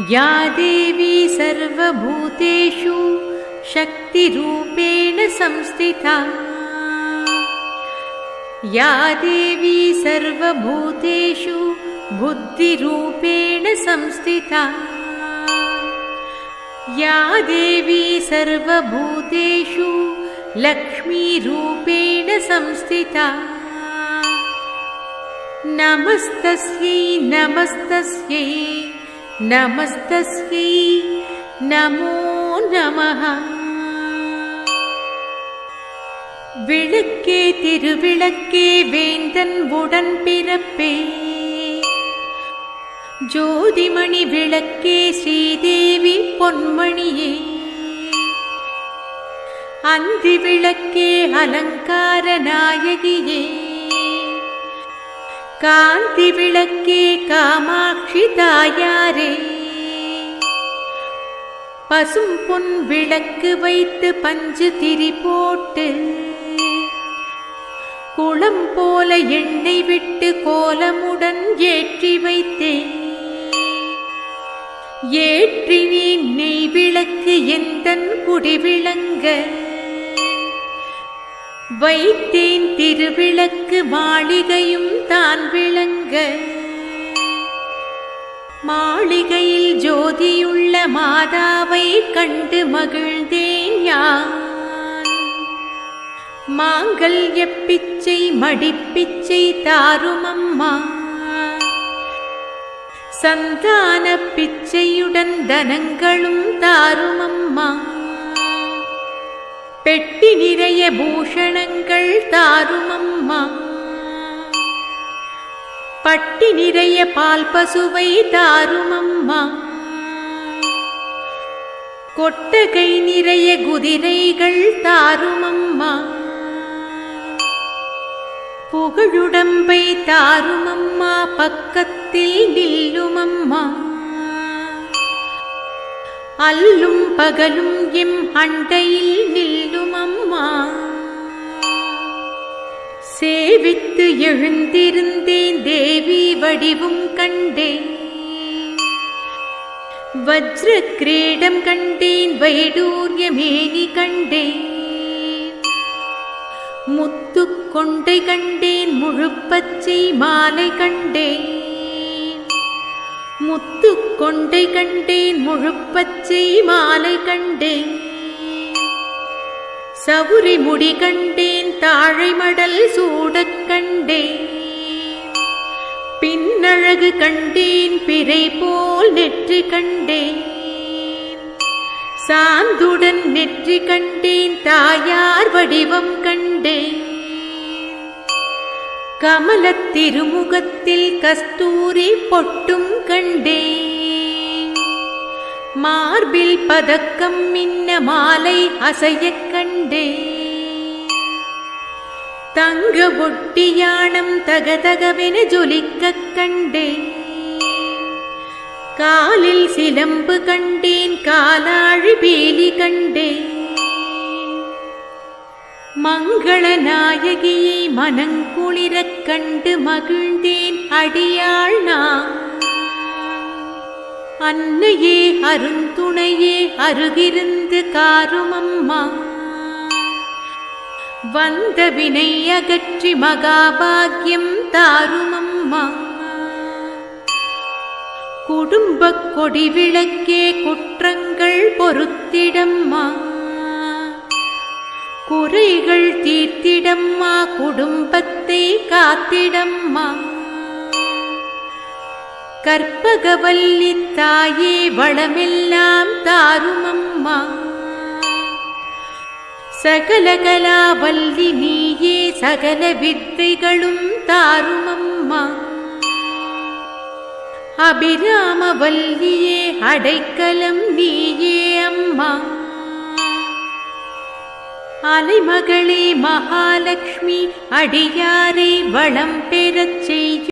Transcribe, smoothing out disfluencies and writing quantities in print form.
या देवी सर्वभूतेषु शक्तिरूपेण संस्थिता, या देवी सर्वभूतेषु बुद्धिरूपेण संस्थिता, या देवी सर्वभूतेषु लक्ष्मीरूपेण संस्थिता, नमस्तस्यै नमस्तस्यै नमस्तस्यै नमो नमः। விளக்கே திருவிளக்கே வேந்தன் உடன் பிறப்பே, ஜோதிமணி விளக்கே ஸ்ரீதேவி பொன்மணியே, அந்தி விளக்கே அலங்கார நாயகியே, காந்தி விளக்கே காமாட்சி தாயாரே, பசும் பொன் விளக்கு வைத்து பஞ்சு திரி போட்டு குளம் போல எண்ணெய் விட்டு கோலமுடன் ஏற்றி வைத்தேன். ஏற்றினேன் நெய் விளக்கு எந்தன் குடி விளங்க, வைத்தேன் திருவிளக்கு மாளிகையும் தான் விளங்க. மாளிகையில் ஜோதியுள்ள மாதாவை கண்டு மகிழ்ந்தேன் யான். மாங்கல்ய பிச்சை மடிப்பிச்சை தாருமம்மா, சந்தான பிச்சையுடன் தனங்களும் தாருமம்மா. பெட்டி நிறைய பூஷணங்கள் தாருமம்மா, பட்டி நிறைய பால் பசுவை தாருமம்மா. கொட்டகை நிறைய குதிரைகள் தாருமம்மா, புகழுடம்பை தாருமம்மா, பக்கத்தில் நில்லுமம்மா. அல்லும் பகலும் எம் அண்டையில் நில்லுமம்மா. சேவித்து எழுந்திருந்தேன் தேவி வடிவும் கண்டேன், வஜ்ர கிரீடம் கண்டேன் வைடூர்ய மேனி கண்டேன். முத்து கொண்டை கண்டேன் முழுப்பச்சை மாலை கண்டேன், முத்து கொண்டை கண்டேன் முழுப்பச்சை மாலை கண்டேன். சவுரி முடி கண்டேன் தாழை மடல் சூடக் கண்டேன், பின்னழகு கண்டேன் பிறை போல் நெற்றி கண்டேன். சாந்துடன் நெற்றி கண்டேன் தாயார் வடிவம் கண்டேன். கமலத் திருமுகத்தில் கஸ்தூரி பொட்டும் கண்டேன், மார்பில் பதக்கம் மின்ன மாலை அசையக் கண்டேன். தங்க ஒட்டியானம் தகதகவென ஜொலிக்கக் கண்டேன். காலில் சிலம்பு கண்டேன் காலாழி பீலி கண்டேன். மங்கள நாயகியை மனங்குளிரக் கண்டு மகிழ்ந்தேன் அடியாள் நான். அன்னையே அருந்துணையே அருகிருந்து காருமம்மா, வந்த வினை அகற்றி மகாபாகியம் தாருமம்மா. குடும்பக் கொடி விளக்கே குற்றங்கள் பொறுத்திடம்மா, குறைகள் தீர்த்திடம்மா, குடும்பத்தை காத்திடம்மா. கற்பகவல்லி தாயே வளமெல்லாம் தாருமம்மா, சகலகலாவல்லி நீயே சகல வித்தைகளும் தாருமம்மா. அபிராமவல்லியே அடைக்கலம் நீயே அம்மா. அலைமகளே மகாலட்சுமி அடியாரை வளம் பெறச் செய்